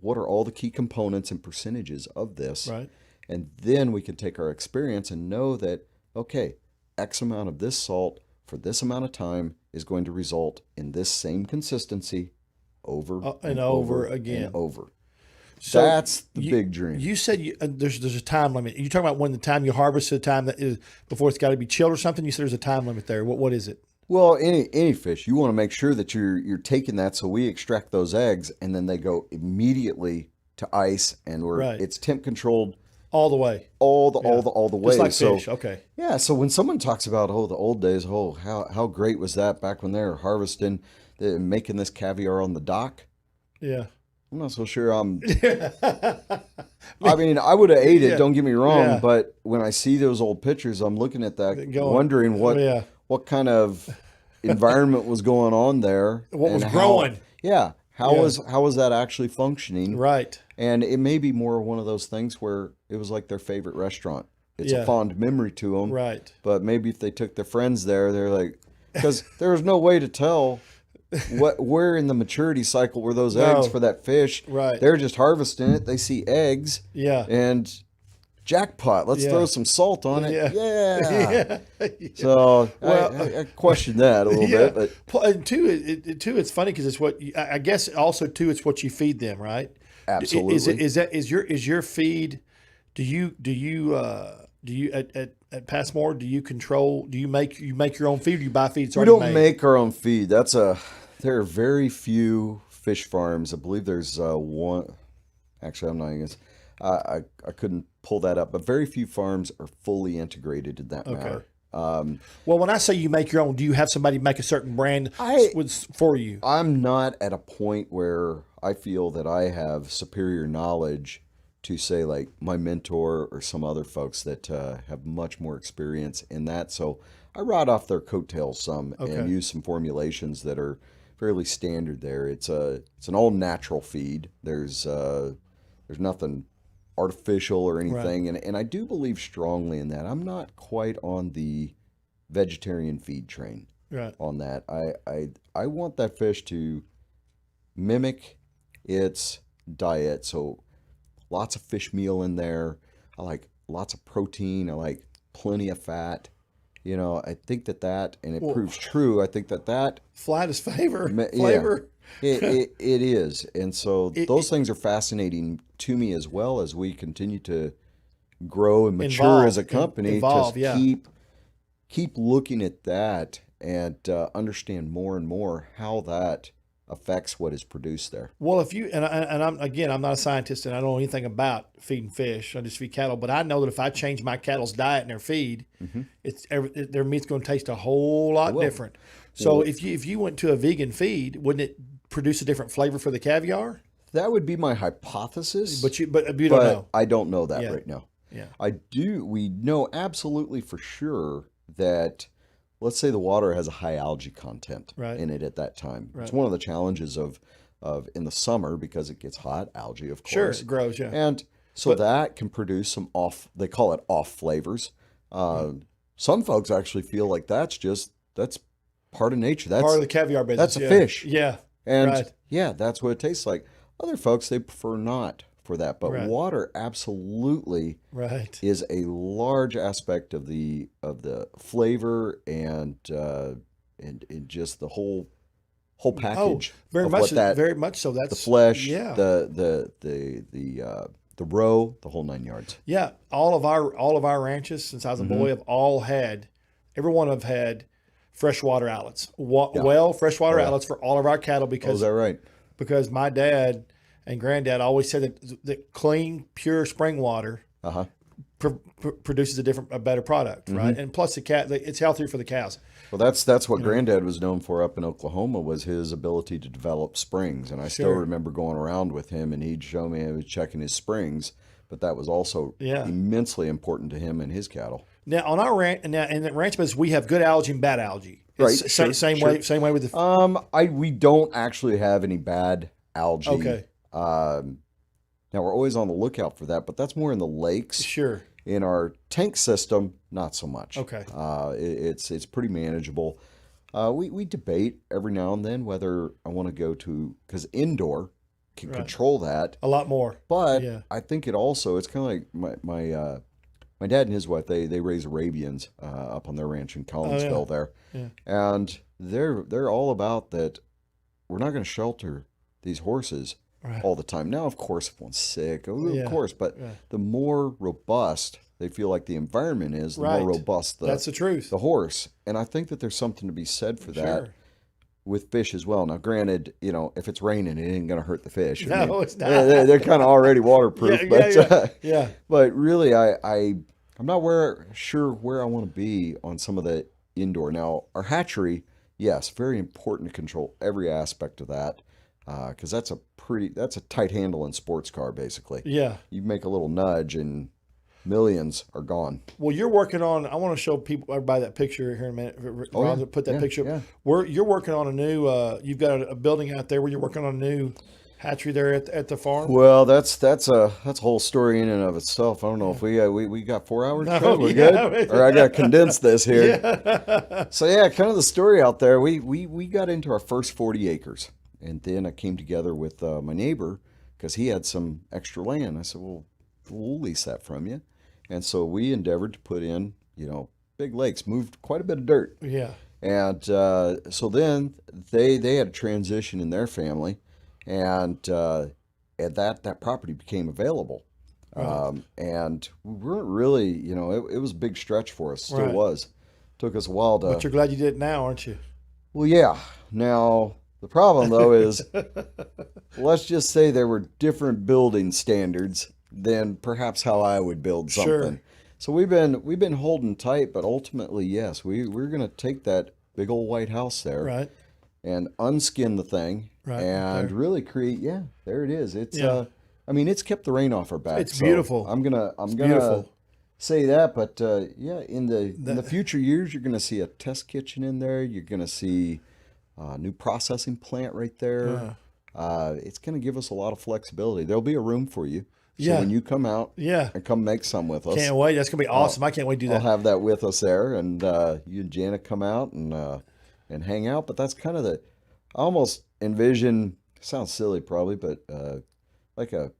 are all the key components and percentages of this? Right. And then we can take our experience and know that, okay, X amount of this salt for this amount of time is going to result in this same consistency over and over again. And over. So that's the big dream. You said there's a time limit. You're talking about when the time you harvest, the time that is before it's got to be chilled or something. You said there's a time limit there. What is it? Well, any fish, you want to make sure that you're taking that, so we extract those eggs and then they go immediately to ice, and it's temp controlled all the way, all the way. Just like fish. Okay. Yeah. So when someone talks about the old days, how great was that back when they were harvesting, making this caviar on the dock? Yeah. I'm not so sure. I mean, I would have ate it. Don't get me wrong, but when I see those old pictures, I'm looking at that, wondering what kind of environment was going on there. What was growing? How was that actually functioning? Right. And it may be more one of those things where it was like their favorite restaurant. It's a fond memory to them. Right. But maybe if they took their friends there, they're like, because there was no way to tell where in the maturity cycle were those eggs for that fish. Right. They're just harvesting it. They see eggs. Yeah. And jackpot. Let's throw some salt on it. Yeah. So I question that a little bit, but and two, it's funny because it's what I guess also too. It's what you feed them, right? Absolutely. Is your feed? Do you at Passmore? Do you make your own feed? Or do you buy feed? We don't make our own feed. There are very few fish farms. I believe there's one. Actually, I'm not even. I couldn't pull that up, but very few farms are fully integrated in that matter. Well, when I say you make your own, do you have somebody make a certain brand for you? I'm not at a point where I feel that I have superior knowledge to say like my mentor or some other folks that have much more experience in that. So I ride off their coattails some and use some formulations that are fairly standard there. It's an all natural feed. There's nothing artificial or anything, and I do believe strongly in that. I'm not quite on the vegetarian feed train on that. I want that fish to mimic its diet, so lots of fish meal in there. I like lots of protein. I like plenty of fat. I think that, and it proves true. I think that flat is flavor. It is. And so those things are fascinating to me as well as we continue to grow and mature as a company. Keep looking at that and understand more and more how that affects what is produced there. Well, if you I'm not a scientist and I don't know anything about feeding fish. I just feed cattle, but I know that if I change my cattle's diet and their feed, their meat's going to taste a whole lot different. So if you went to a vegan feed, wouldn't it produce a different flavor for the caviar? That would be my hypothesis. But you don't know. I don't know that right now. Yeah. We know absolutely for sure that, let's say the water has a high algae content in it at that time. Right. It's one of the challenges of in the summer because it gets hot, algae, of course. Sure, it grows, yeah. And so that can produce some they call it off flavors. Some folks actually feel like that's part of nature. That's part of the caviar business. That's a fish. Yeah. And that's what it tastes like. Other folks, they prefer not for that, but water absolutely is a large aspect of the flavor and just the whole package. Very much so. That's the flesh, the roe, the whole 9 yards. Yeah, all of our ranches since I was a boy have all had, every one have had freshwater outlets, freshwater outlets for all of our cattle Oh, is because that right? my dad and granddad always said that clean, pure spring water Uh-huh. produces a better product, right? And plus it's healthier for the cows. Well, that's what Granddad was known for up in Oklahoma, was his ability to develop springs. And I still remember going around with him, and he'd show me, I was checking his springs, but that was also immensely important to him and his cattle. Now on our ranch, in the ranch business, we have good algae and bad algae. Right. Same way with We don't actually have any bad algae. Okay. Now we're always on the lookout for that, but that's more in the lakes. Sure. In our tank system, not so much. Okay. It's pretty manageable. We debate every now and then whether I want to go to, because indoor can control that a lot more. But I think it's kind of like my dad and his wife, they raise Arabians up on their ranch in Collinsville there. Yeah. And they're all about that. We're not going to shelter these horses all the time. Now, of course, if one's sick, of course, but the more robust they feel like the environment is, the more robust that's the truth. The horse. And I think that there's something to be said for that with fish as well. Now, granted, if it's raining, it ain't going to hurt the fish. No, it's not. They're kind of already waterproof. But really, I'm not sure where I want to be on some of the indoor. Now, our hatchery, yes, very important to control every aspect of that. Because that's a tight handle in sports car, basically. Yeah. You make a little nudge and millions are gone. Well, you're working on, I want to show everybody that picture here in a minute. Put that picture up. Yeah. You're working on a new, you've got a building out there where you're working on a new hatchery there at the farm. Well, that's a whole story in and of itself. I don't know if we got 4 hours. No, we're good. Or I got to condense this here. So kind of the story out there. We got into our first 40 acres. And then I came together with my neighbor because he had some extra land. I said, well, we'll lease that from you. And so we endeavored to put in, big lakes, moved quite a bit of dirt. Yeah. And so then they had a transition in their family, and that property became available. And we weren't really, it was a big stretch for us. Still was. Took us a while to. But you're glad you did it now, aren't you? Well, yeah. Now. The problem, though, is let's just say there were different building standards than perhaps how I would build something. Sure. So we've been holding tight, but ultimately, yes, we're going to take that big old white house there and unskin the thing and really create. Yeah, there it is. It's it's kept the rain off our back. It's beautiful. I'm gonna say that, but in the future years, you're gonna see a test kitchen in there. You're gonna see. New processing plant right there. It's going to give us a lot of flexibility. There'll be a room for you. So when you come out and come make some with us. Can't wait. That's going to be awesome. I can't wait to do that. I'll have that with us there. And you and Janet come out and hang out. But that's kind of I almost envision, sounds silly probably, but like a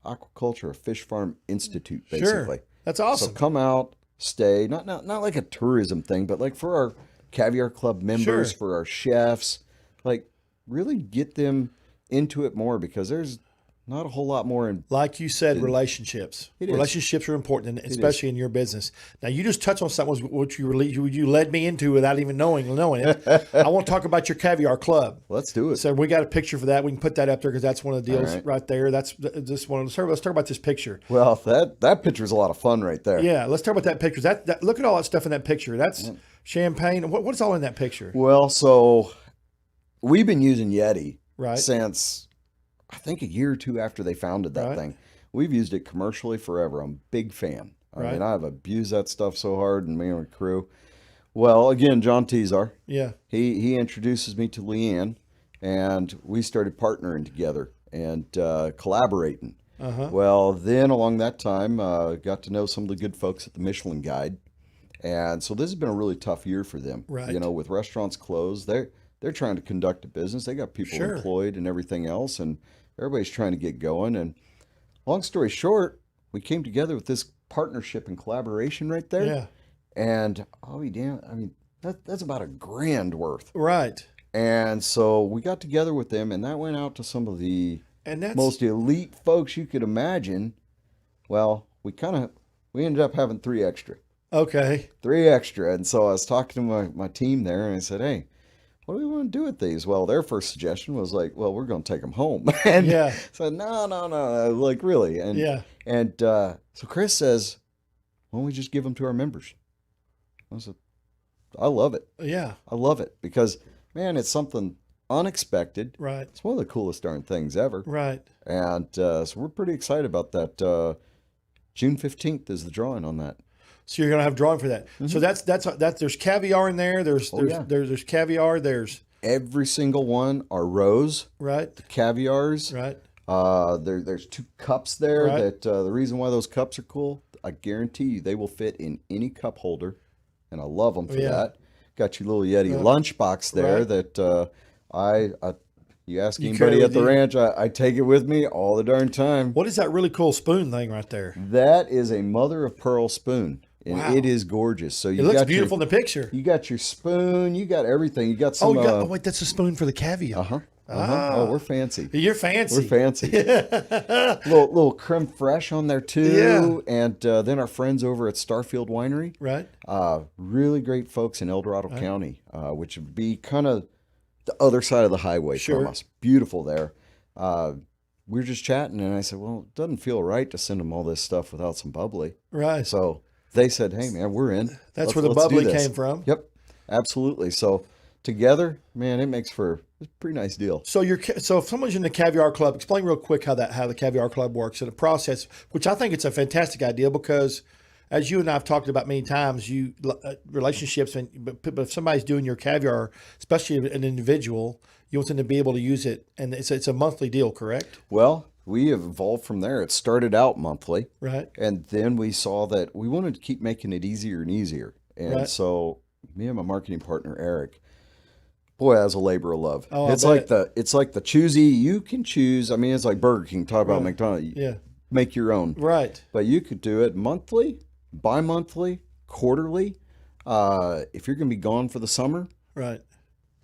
aquaculture, a fish farm institute, basically. Sure. That's awesome. So come out, stay. Not like a tourism thing, but like for our Caviar Club members, for our chefs, like really get them into it more because there's not a whole lot more in. Like you said, relationships. Relationships are important, especially in your business. Now, you just touched on something which you led me into without even knowing it. I want to talk about your Caviar Club. Let's do it. So we got a picture for that. We can put that up there because that's one of the deals right there. That's this one. Let's talk about this picture. Well, that picture is a lot of fun right there. Yeah, let's talk about that picture. That look at all that stuff in that picture. That's champagne. What's all in that picture? Well, so we've been using Yeti since I think a year or two after they founded that thing. We've used it commercially forever. I'm a big fan. I mean, I've abused that stuff so hard, and me and my crew. Well, again, John Tezar. Yeah. He introduces me to Leanne, and we started partnering together and collaborating. Well, then along that time, got to know some of the good folks at the Michelin Guide. And so this has been a really tough year for them. Right. With restaurants closed, they're trying to conduct a business. They got people employed and everything else, and everybody's trying to get going. And long story short, we came together with this partnership and collaboration right there. Yeah. And that's about $1,000 worth. Right. And so we got together with them, and that went out to some of the most elite folks you could imagine. Well, we ended up having 3 extra. Okay. 3 extra. And so I was talking to my team there, and I said, hey, what do we want to do with these? Well, their first suggestion was like, well, we're going to take them home. And Yeah. so no, like really. Yeah. And so Chris says, why don't we just give them to our members? I said, I love it. Yeah. I love it because, man, it's something unexpected. Right. It's one of the coolest darn things ever. Right. And so we're pretty excited about that. June 15th is the drawing on that. So you're gonna have drawing for that. So that's there's caviar in there. There's caviar. There's Every single one are rows, right. the caviars. Right. There's 2 cups there Right. that the reason why those cups are cool, I guarantee you they will fit in any cup holder, and I love them for that. Got your little Yeti lunchbox there Right. that you ask You anybody carry at the with you. ranch, I take it with me all the darn time. What is that really cool spoon thing right there? That is a mother of pearl spoon, and Wow. it is gorgeous. So you It looks got beautiful in the picture. You got your spoon, you got everything. You got Oh, some. oh wait, that's a spoon for the caviar. Oh, we're fancy. You're fancy. We're fancy. little creme fraiche on there too, Yeah. and then our friends over at Starfield Winery, Right. really great folks in El Dorado County, which would be kind of the other side of the highway from us. Beautiful there. We were just chatting, and I said, "Well, it doesn't feel right to send them all this stuff without some bubbly." Right. So they said, "Hey, man, we're in." That's where the let's do bubbly this." came from. Yep, absolutely. So together, man, it makes for a pretty nice deal. So if someone's in the Caviar Club, explain real quick how the Caviar Club works and the process, which I think it's a fantastic idea because, as you and I have talked about many times, relationships but if somebody's doing your caviar, especially an individual, you want them to be able to use it, and it's a monthly deal, correct? Well, we have evolved from there. It started out monthly, Right. and then we saw that we wanted to keep making it easier and easier. And Right. so me and my marketing partner Eric, boy, that was a labor of love. Oh, I it's like bet. the choosy. You can choose. I mean, it's like Burger King. Talk about Right. McDonald's. Yeah. Make your own. Right. But you could do it monthly, bi-monthly, quarterly. If you're going to be gone for the summer, Right.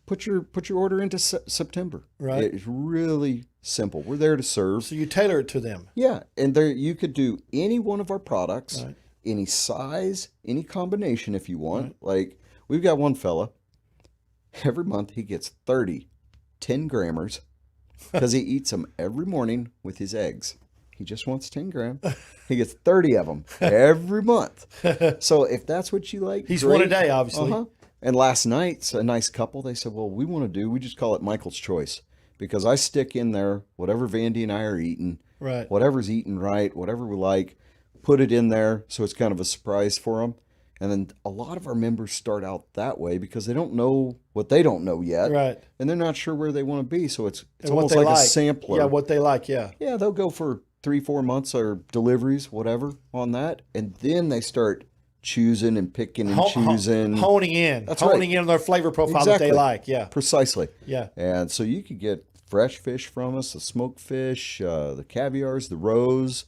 put your order into September. Right. It's really simple. We're there to serve. So you tailor it to them. Yeah, and there you could do any one of our products, Right. any size, any combination if you want. Like we've got one fella, every month he gets 30 10-grammers because he eats them every morning with his eggs. He just wants 10 grams. He gets 30 of them every month. So if that's what you like, He's great. one a day, obviously. And last night, a nice couple, they said, well, we we just call it Michael's Choice because I stick in there whatever Vandy and I are eating, Right. whatever's eaten right, whatever we like, put it in there so it's kind of a surprise for them. And then a lot of our members start out that way because they don't know what they don't know yet. Right. And they're not sure where they want to be. So it's And what almost they like a sampler. Yeah, what they like, yeah. Yeah, they'll go for 3-4 months or deliveries, whatever, on that. And then they start choosing and picking and choosing. Honing in. That's honing right. in on their flavor profile that they like, yeah. Precisely. Yeah. And so you could get fresh fish from us, the smoked fish, the caviars, the roes.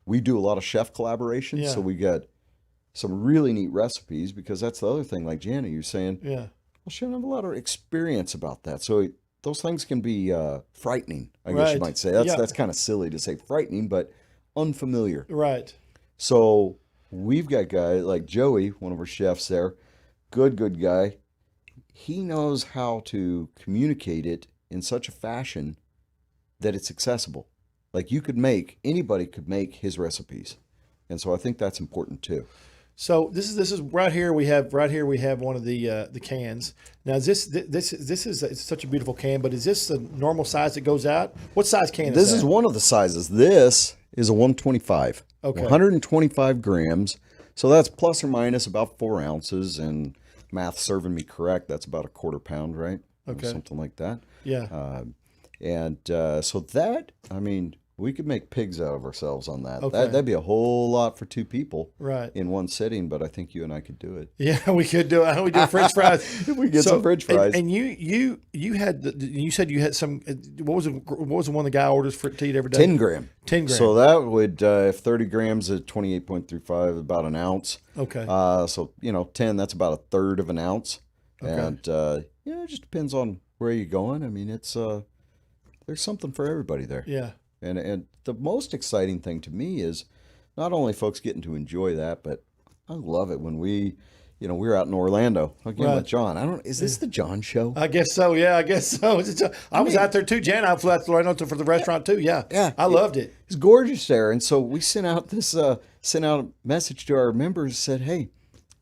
We do a lot of chef collaborations, Yeah. so we got some really neat recipes because that's the other thing, like Jana, you're saying, Yeah. well, she doesn't have a lot of experience about that. So those things can be frightening, I guess Right. you might say. Yeah. That's kind of silly to say frightening, but unfamiliar. Right. So we've got guys like Joey, one of our chefs there, good guy. He knows how to communicate it in such a fashion that it's accessible. Like anybody could make his recipes. And so I think that's important too. So this is right here. We have one of the cans. Now this is it's such a beautiful can, but is this the normal size that goes out? What size can is This that? is one of the sizes. This is a 125. Okay. 125 grams. So that's plus or minus about 4 ounces. And math serving me correct, that's about a quarter pound, right? Okay. Something like that. Yeah. So that, I mean, we could make pigs out of ourselves on that. Okay. That'd be a whole lot for 2 people Right. in one sitting, but I think you and I could do it. Yeah, we could do it. We do French fries. We get some French fries. And you said you had some. What was the one the guy orders to eat every day? 10 gram. 10 grams. So that would, if 30 grams is 28.35, about an ounce. Okay. So, 10, that's about a third of an ounce. Okay. And, it just depends on where you're going. I mean, it's, there's something for everybody there. Yeah. And the most exciting thing to me is not only folks getting to enjoy that, but I love it when we were out in Orlando again with John. Is this the John show? I guess so. Yeah, I guess so. I was out there too, Jan. I flew out to Orlando for the restaurant too. Yeah, Yeah, I loved it. It's gorgeous there, and so we sent out a message to our members. Said, hey,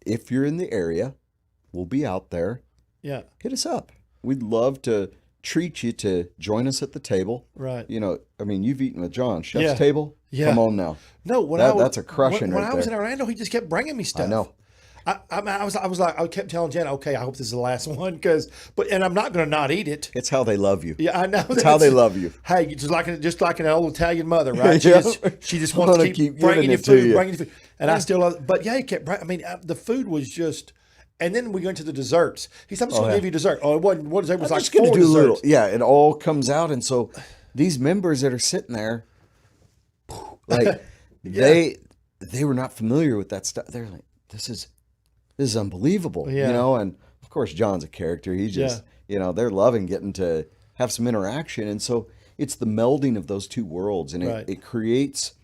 if you're in the area, we'll be out there. Yeah, hit us up. We'd love to treat you to join us at the table. Right. You've eaten with John. Chef's table? Yeah. Come on now. No, that's a crushing when right I was there. in Orlando, he just kept bringing me stuff. I know. I kept telling Jen, okay, I hope this is the last one, and I'm not going to not eat it. It's how they love you. Yeah, I know. It's how they love you. Hey, just like an old Italian mother, right? Yeah. She just wants to keep bringing you food, bringing you food. And I still love it. But yeah, he kept the food was just, and then we go into the desserts. He said, I'm just going to give you dessert. Oh, it wasn't, what dessert? It was like 4 desserts. It all comes out. And so these members that are sitting there, like, they were not familiar with that stuff. They're like, this is unbelievable, and of course John's a character. He's just, they're loving getting to have some interaction. And so it's the melding of those two worlds, and it creates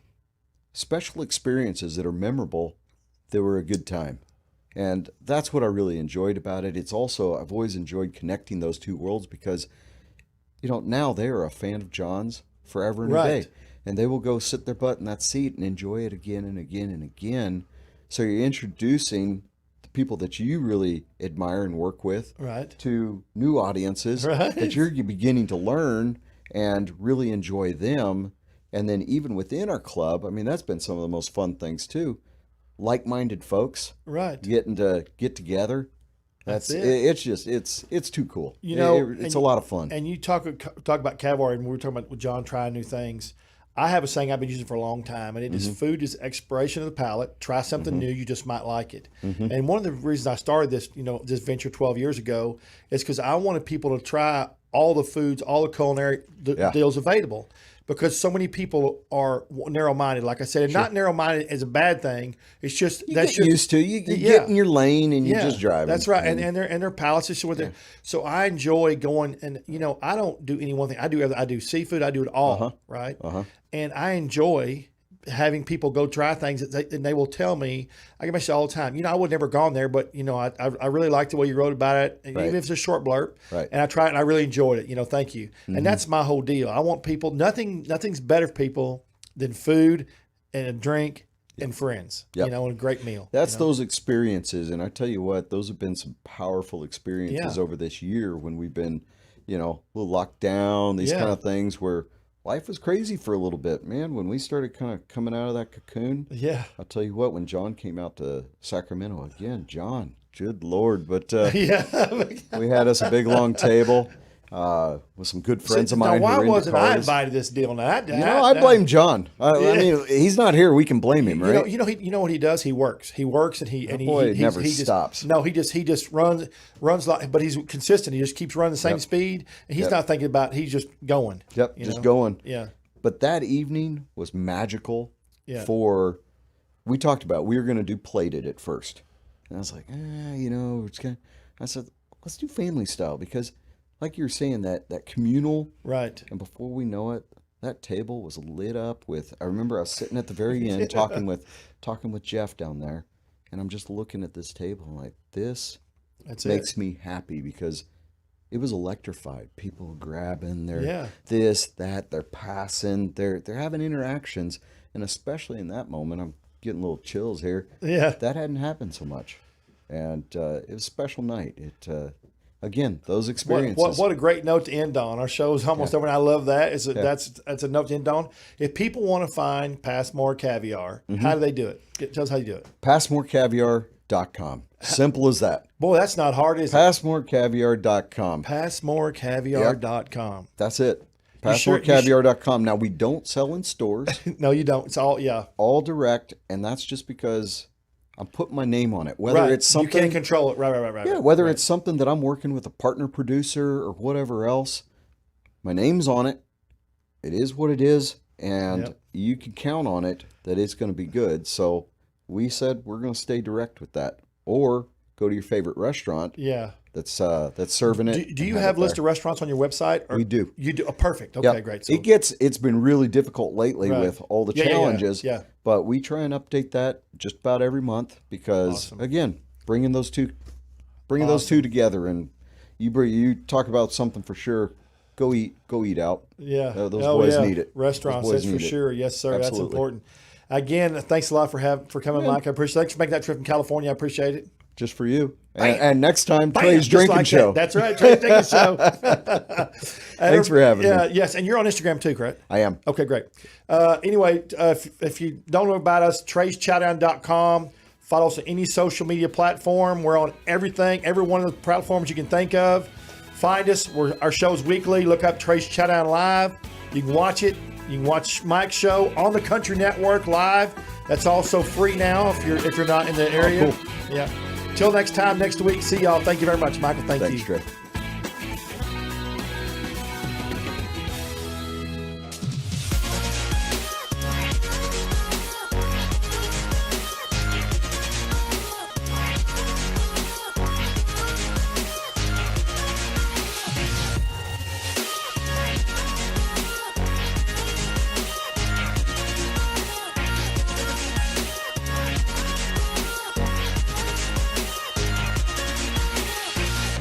special experiences that are memorable, that were a good time. And that's what I really enjoyed about it. It's also, I've always enjoyed connecting those two worlds because, now they are a fan of John's forever and a day. And they will go sit their butt in that seat and enjoy it again and again and again. So you're introducing the people that you really admire and work with to new audiences that you're beginning to learn and really enjoy them. And then even within our club, that's been some of the most fun things too. Like-minded folks, getting to get together. That's it. It's too cool. It's a lot of fun. And you talk about Caviar, and we were talking about with John trying new things. I have a saying I've been using for a long time, and it is food is exploration of the palate. Try something new, you just might like it. And one of the reasons I started this, this venture 12 years ago, is because I wanted people to try all the foods, all the culinary deals available. Because so many people are narrow-minded, like I said, and not narrow-minded is a bad thing. It's just you get in your lane and you just drive. That's right, and their palates is with it. So I enjoy going, and I don't do any one thing. I do seafood. I do it all, right? And I enjoy having people go try things and they will tell me. I get myself all the time. I would never gone there, but I really liked the way you wrote about it, even if it's a short blurb. And I tried it and I really enjoyed it. Thank you. And that's my whole deal. I want people. Nothing's better for people than food and a drink and friends. And a great meal. That's those experiences, and I tell you what, those have been some powerful experiences over this year when we've been, a little locked down. These kind of things where life was crazy for a little bit, man. When we started kind of coming out of that cocoon, I'll tell you what, when John came out to Sacramento again, John, good Lord. But we had us a big, long table with some good friends of mine. Now, why wasn't I cars. invited to this deal? Now, I blame John. I mean, he's not here. We can blame him, right? You know what he does? He works, and he never stops. No, he just runs like, but he's consistent. He just keeps running the same speed, and he's not thinking about. He's just going. Just going. Yeah. But that evening was magical. For we talked about we were going to do plated at first, and I was like, it's kind. I said, let's do family style because. Like you were saying, that communal. Right. And before we know it, that table was lit up with, I remember I was sitting at the very end talking with Jeff down there. And I'm just looking at this table. I'm like, this makes me happy because it was electrified. People grabbing their this, that, they're passing, they're having interactions. And especially in that moment, I'm getting little chills here. Yeah. That hadn't happened so much. And it was a special night. Again, those experiences. What a great note to end on. Our show is almost over, and I love that. That's a note to end on. If people want to find Passmore Caviar, how do they do it? Tell us how you do it. PassmoreCaviar.com. Simple as that. Boy, that's not hard, is it? PassmoreCaviar.com. PassmoreCaviar.com. That's it. PassmoreCaviar.com. Now, we don't sell in stores. No, you don't. It's all direct, and that's just because I'm putting my name on it. Whether it's something you can't control it. Right. Yeah, whether it's something that I'm working with a partner producer or whatever else, my name's on it. It is what it is, and you can count on it that it's going to be good. So we said we're going to stay direct with that, or go to your favorite restaurant. Yeah. that's serving it. Do you have a list of restaurants on your website? We do. You do? Oh, perfect. Okay, Yep. great. So, It's been really difficult lately with all the challenges. Yeah. But we try and update that just about every month because again, bringing those two together, and you talk about something for sure. Go eat out. Yeah. Those boys need it. Restaurants, that's for sure. Yes, sir. Absolutely. That's important. Again, thanks a lot for coming, Mike. I appreciate it. Thanks for making that trip from California. I appreciate it. Just for you. And next time, Trey's drinking show. That's right. Trey's drinking show. Thanks for having me. Yes, and you're on Instagram too, correct? I am. Okay, great. Anyway, if you don't know about us, Trey'sChowdown.com. Follow us on any social media platform. We're on everything, every one of the platforms you can think of. Find us. Our show's weekly. Look up Trey's Chowdown Live. You can watch it. You can watch Mike's show on the Country Network live. That's also free now if you're not in the area. Oh, cool. Yeah. Till next time, next week. See y'all. Thank you very much, Michael. Thanks, Trey.